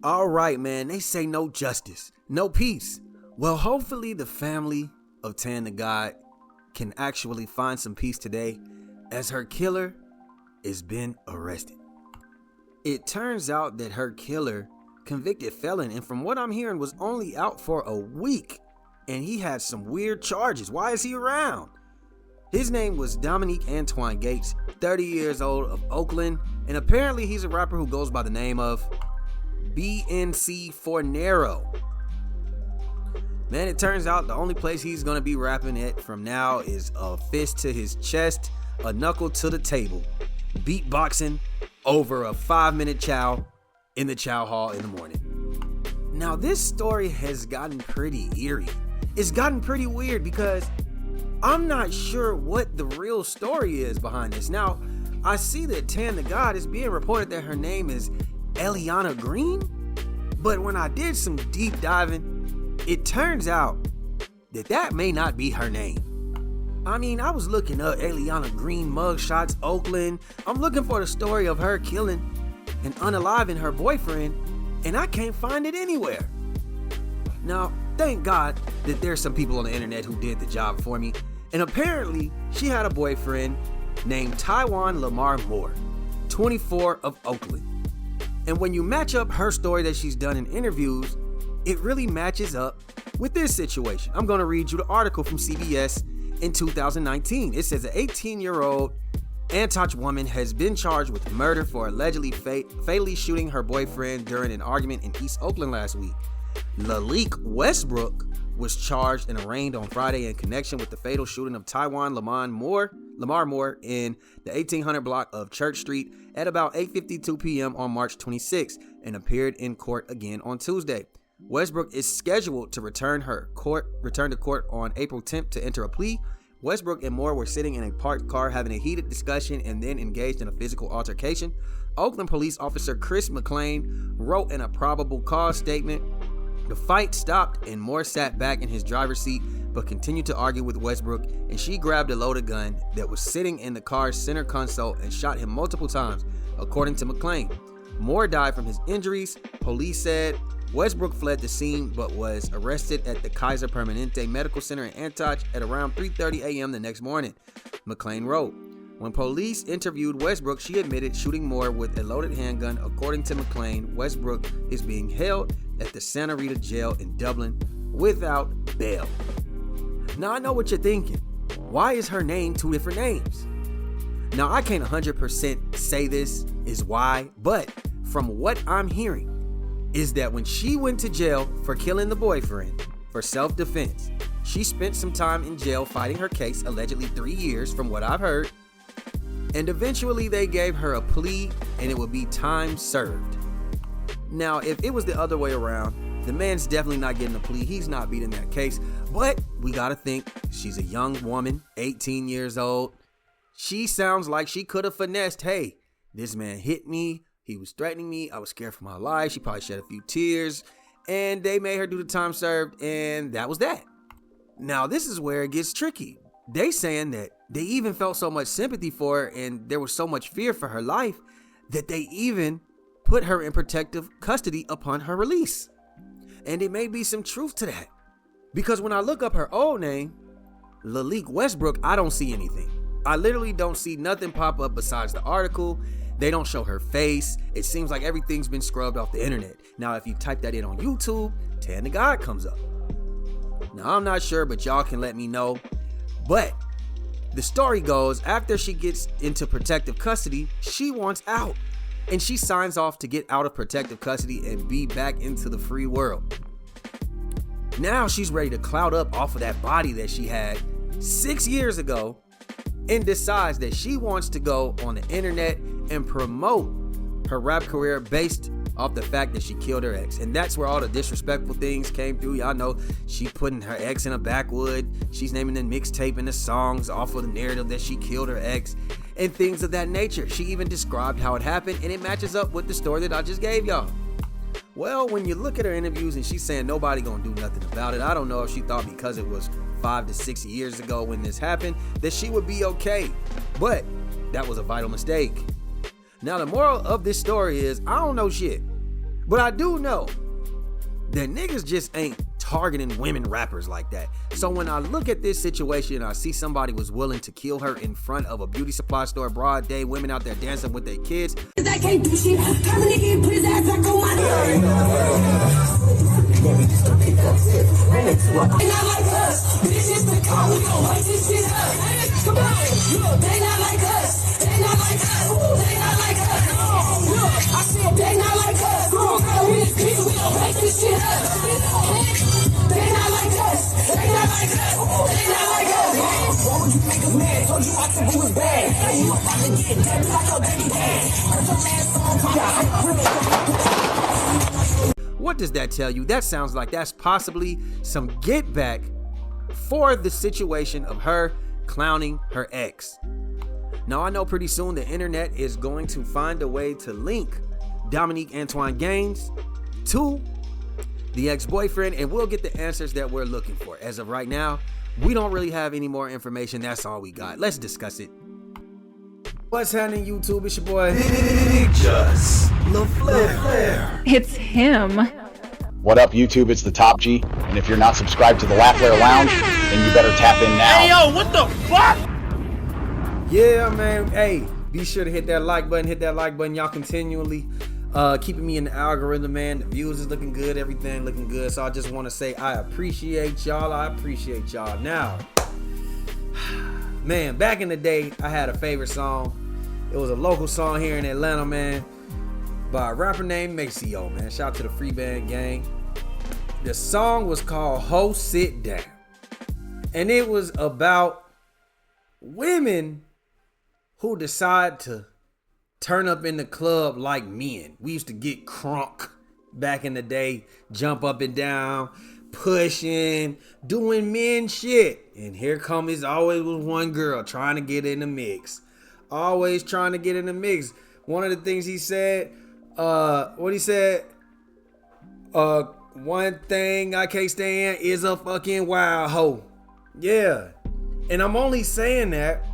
All right, man, they say no justice, no peace. Well, hopefully the family of Tan the God can actually find some peace today as her killer is been arrested. It turns out that her killer, convicted felon, and from what I'm hearing was only out for a week, and he had some weird charges. Why is he around? His name was Dominique Antoine Gates, 30 years old, of Oakland, and apparently he's a rapper who goes by the name of BNC Fornero. Man, it turns out the only place he's gonna be rapping at from now is a fist to his chest, a knuckle to the table, beatboxing over a 5-minute chow in the chow hall in the morning. Now, this story has gotten pretty eerie. It's gotten pretty weird because I'm not sure what the real story is behind this. Now, I see that Tan the God is being reported that her name is Eliana Green, but when I did some deep diving, it turns out that that may not be her name. I mean, I was looking up Eliana Green mugshots, Oakland. I'm looking for the story of her killing and unaliving her boyfriend, and I can't find it anywhere. Now, thank God that there's some people on the internet who did the job for me, and apparently she had a boyfriend named Taiwan Lamar Moore, 24, of Oakland. And when you match up her story that she's done in interviews, it really matches up with this situation. I'm going to read you the article from CBS in 2019. It says an 18-year-old Antioch woman has been charged with murder for allegedly fatally shooting her boyfriend during an argument in East Oakland last week. Lalique Westbrook was charged and arraigned on Friday in connection with the fatal shooting of Taiwan Lamar Moore in the 1800 block of Church Street at about 8:52 p.m. on March 26 and appeared in court again on Tuesday. Westbrook is scheduled to return to court on April 10th to enter a plea. Westbrook and Moore were sitting in a parked car having a heated discussion and then engaged in a physical altercation. Oakland police officer Chris McLean wrote in a probable cause statement, "The fight stopped and Moore sat back in his driver's seat but continued to argue with Westbrook, and she grabbed a loaded gun that was sitting in the car's center console and shot him multiple times," according to McLean. Moore died from his injuries, police said. Westbrook fled the scene but was arrested at the Kaiser Permanente Medical Center in Antioch at around 3:30 a.m. the next morning, McLean wrote. When police interviewed Westbrook, she admitted shooting Moore with a loaded handgun. According to McLean, Westbrook is being held at the Santa Rita jail in Dublin without bail. Now, I know what you're thinking. Why is her name two different names? Now, I can't 100% say this is why, but from what I'm hearing is that when she went to jail for killing the boyfriend for self-defense, she spent some time in jail fighting her case, allegedly 3 years from what I've heard, and eventually they gave her a plea and it would be time served. Now, if it was the other way around, the man's definitely not getting a plea. He's not beating that case, but we gotta think she's a young woman, 18 years old. She sounds like she could have finessed, hey, this man hit me, he was threatening me, I was scared for my life. She probably shed a few tears, and they made her do the time served, and that was that. Now, this is where it gets tricky. They saying that they even felt so much sympathy for her, and there was so much fear for her life, that they even put her in protective custody upon her release. And it may be some truth to that, because when I look up her old name, Lalique Westbrook, I don't see anything. I literally don't see nothing pop up besides the article. They don't show her face. It seems like everything's been scrubbed off the internet. Now, if you type that in on YouTube, Tan the God comes up. Now, I'm not sure, but y'all can let me know. But the story goes, after she gets into protective custody, she wants out. And she signs off to get out of protective custody and be back into the free world. Now she's ready to cloud up off of that body that she had 6 years ago and decides that she wants to go on the internet and promote her rap career based off the fact that she killed her ex. And that's where all the disrespectful things came through. Y'all know she putting her ex in a backwood. She's naming the mixtape and the songs off of the narrative that she killed her ex and things of that nature. She even described how it happened, and it matches up with the story that I just gave y'all. Well, when you look at her interviews and she's saying nobody gonna do nothing about it, I don't know if she thought because it was 5 to 6 years ago when this happened that she would be okay, but that was a vital mistake. Now, the moral of this story is, I don't know shit. But I do know that niggas just ain't targeting women rappers like that. So when I look at this situation and I see somebody was willing to kill her in front of a beauty supply store, broad day, women out there dancing with their kids. I can't do shit. Come in here, put his ass back on my They not like us. This is the car. We gon' wait this shit up. Come on. Look, they not like us. They not like us. They not like us. Look, I said they not like us. Come on, girl, we this bitch. We gon' wait this shit up. They not like us. They not like us. They not like us. Why would you make us mad? Told you I said he was bad. You about to get dead like a baby dad. Heard your last song. What does that tell you? That sounds like that's possibly some get back for the situation of her clowning her ex. Now, I know pretty soon the internet is going to find a way to link Dominique Antoine Gaines to the ex-boyfriend, and we'll get the answers that we're looking for. As of right now, we don't really have any more information. That's all we got. Let's discuss it. What's happening, YouTube? It's your boy, Just LaFlair. It's him. What up, YouTube? It's the Top G. And if you're not subscribed to the LaFlair Lounge, then you better tap in now. Hey, yo, what the fuck? Yeah, man. Hey, be sure to hit that like button. Hit that like button. Y'all continually keeping me in the algorithm, man. The views is looking good. Everything looking good. So I just want to say I appreciate y'all. I appreciate y'all. Now, man, back in the day, I had a favorite song. It was a local song here in Atlanta, man, by a rapper named Maceo, man. Shout out to the Free Band Gang. The song was called Ho Sit Down. And it was about women who decide to turn up in the club like men. We used to get crunk back in the day, jump up and down, pushing, doing men shit. And here comes always was one girl trying to get in the mix. Always trying to get in the mix. One of the things he said, what he said, one thing I can't stand is a fucking wild hoe. Yeah. And I'm only saying that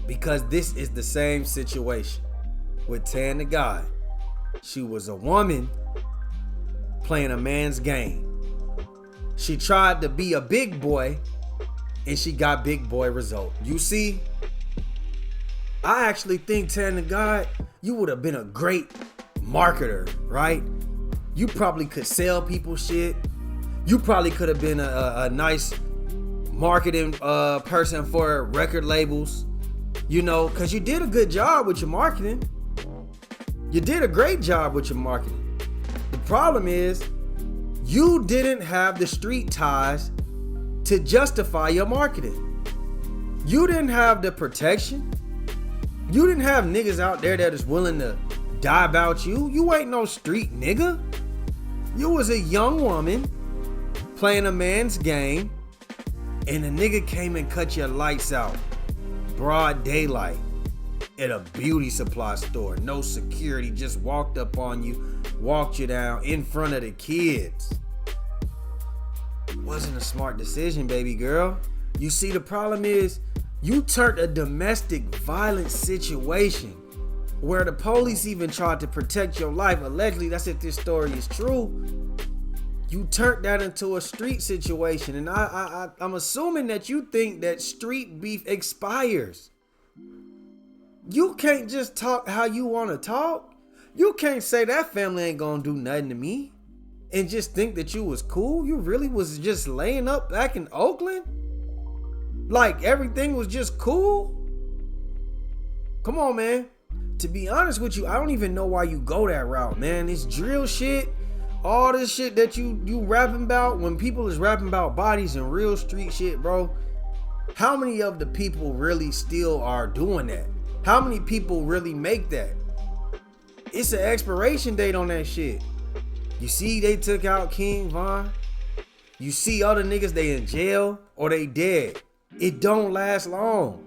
because this is the same situation with Tan the God. She was a woman playing a man's game. She tried to be a big boy and she got big boy result. You see, I actually think, Tan the God, you would have been a great marketer, right? You probably could sell people shit. You probably could have been a nice marketing person for record labels, you know, because you did a good job with your marketing. You did a great job with your marketing. The problem is you didn't have the street ties to justify your marketing. You didn't have the protection. You didn't have niggas out there that is willing to die about you. You ain't no street nigga. You was a young woman playing a man's game, and a nigga came and cut your lights out. Broad daylight at a beauty supply store. No security, just walked up on you, walked you down in front of the kids. Wasn't a smart decision, baby girl. You see, the problem is you turned a domestic violence situation where the police even tried to protect your life. Allegedly, that's if this story is true. You turned that into a street situation. And I'm assuming that you think that street beef expires. You can't just talk how you want to talk. You can't say that family ain't gonna do nothing to me and just think that you was cool. You really was just laying up back in Oakland? Like everything was just cool? Come on, man. To be honest with you, I don't even know why you go that route, man. This drill shit, all this shit that you rapping about, when people is rapping about bodies and real street shit, bro, how many of the people really still are doing that? How many people really make that? It's an expiration date on that shit. You see they took out King Von. You see other niggas, they in jail or they dead. It don't last long.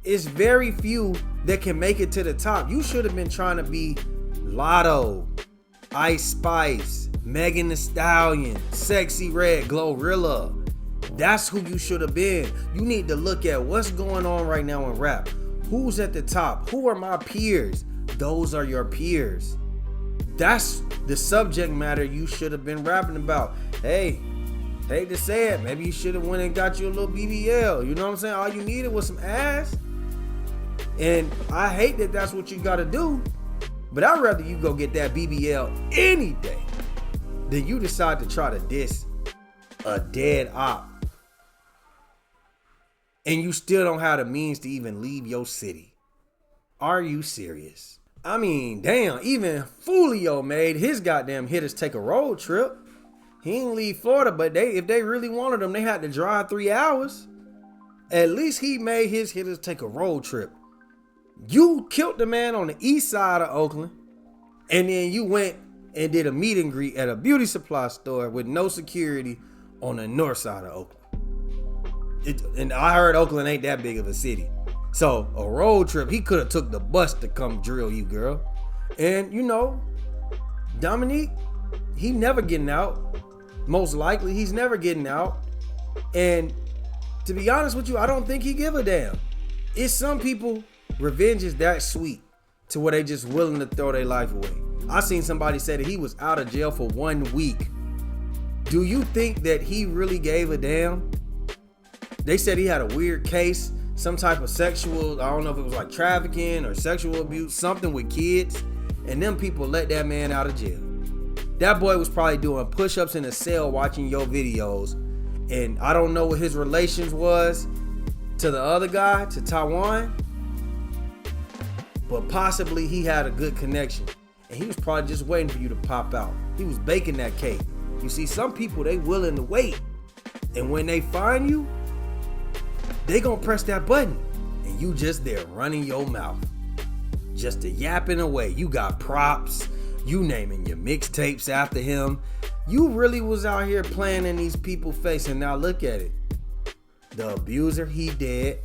It's very few that can make it to the top. You should have been trying to be Lotto, Ice Spice, Megan Thee Stallion, Sexy Red, Glorilla. That's who you should have been. You need to look at what's going on right now in rap. Who's at the top? Who are my peers? Those are your peers. that's the subject matter you should have been rapping about. Hey, hate to say it, maybe you should have went and got you a little BBL. You know what I'm saying? All you needed was some ass. And I hate that that's what you gotta do, but I'd rather you go get that BBL any day than you decide to try to diss a dead op. And you still don't have the means to even leave your city. Are you serious? I mean, damn, even Fulio made his goddamn hitters take a road trip. He didn't leave Florida, but if they really wanted him, they had to drive 3 hours. At least he made his hitters take a road trip. You killed the man on the east side of Oakland, and then you went and did a meet and greet at a beauty supply store with no security on the north side of Oakland. And I heard Oakland ain't that big of a city. So a road trip, he could have took the bus to come drill you, girl. And you know, Dominique, he never getting out. Most likely he's never getting out. And to be honest with you, I don't think he give a damn. It's some people, revenge is that sweet to where they just willing to throw their life away. I seen somebody say that he was out of jail for 1 week. Do you think that he really gave a damn? They said he had a weird case, some type of sexual, I don't know if it was like trafficking or sexual abuse, something with kids, and them people let that man out of jail. That boy was probably doing push-ups in a cell watching your videos, and I don't know what his relations was to the other guy, to Taiwan, but possibly he had a good connection, and he was probably just waiting for you to pop out. He was baking that cake. You see, some people, they willing to wait, and when they find you, they gonna press that button, and you just there running your mouth, just a yapping away. You got props, you naming your mixtapes after him. You really was out here playing in these people's face, and now look at it. The abuser, he dead.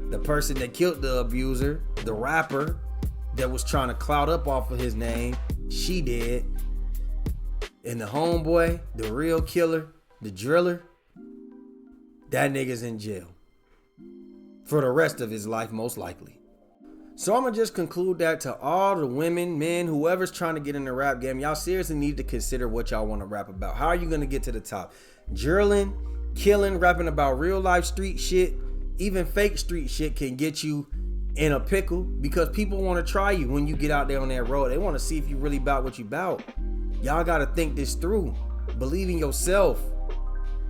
The person that killed the abuser, the rapper that was trying to clout up off of his name, she dead. And the homeboy, the real killer, the driller, that nigga's in jail for the rest of his life, most likely. So I'm gonna just conclude that to all the women, men, whoever's trying to get in the rap game, y'all seriously need to consider what y'all want to rap about. How are you gonna get to the top? Drilling, killing, rapping about real life street shit, even fake street shit can get you in a pickle because people want to try you when you get out there on that road. They want to see if you really about what you about. Y'all gotta think this through. Believe in yourself.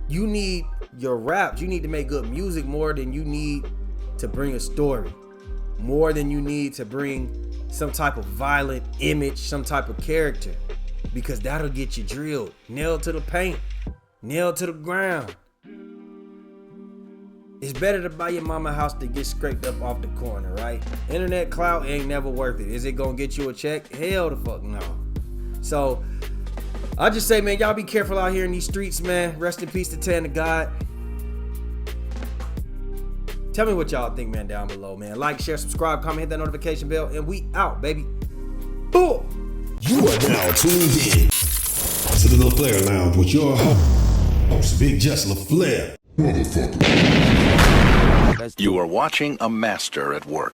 You need your raps. You need to make good music more than you need to bring a story. More than you need to bring some type of violent image, some type of character. Because that'll get you drilled. Nailed to the paint. Nailed to the ground. It's better to buy your mama a house to get scraped up off the corner, right? Internet clout ain't never worth it. Is it gonna get you a check? Hell the fuck no. So, I just say, man, y'all be careful out here in these streets, man. Rest in peace to Tan the God. Tell me what y'all think, man, down below, man. Like, share, subscribe, comment, hit that notification bell, and we out, baby. Boom! You are now tuned in to the LaFlair Lounge with your host, Big Just LaFlair. Motherfucker. You are watching a master at work.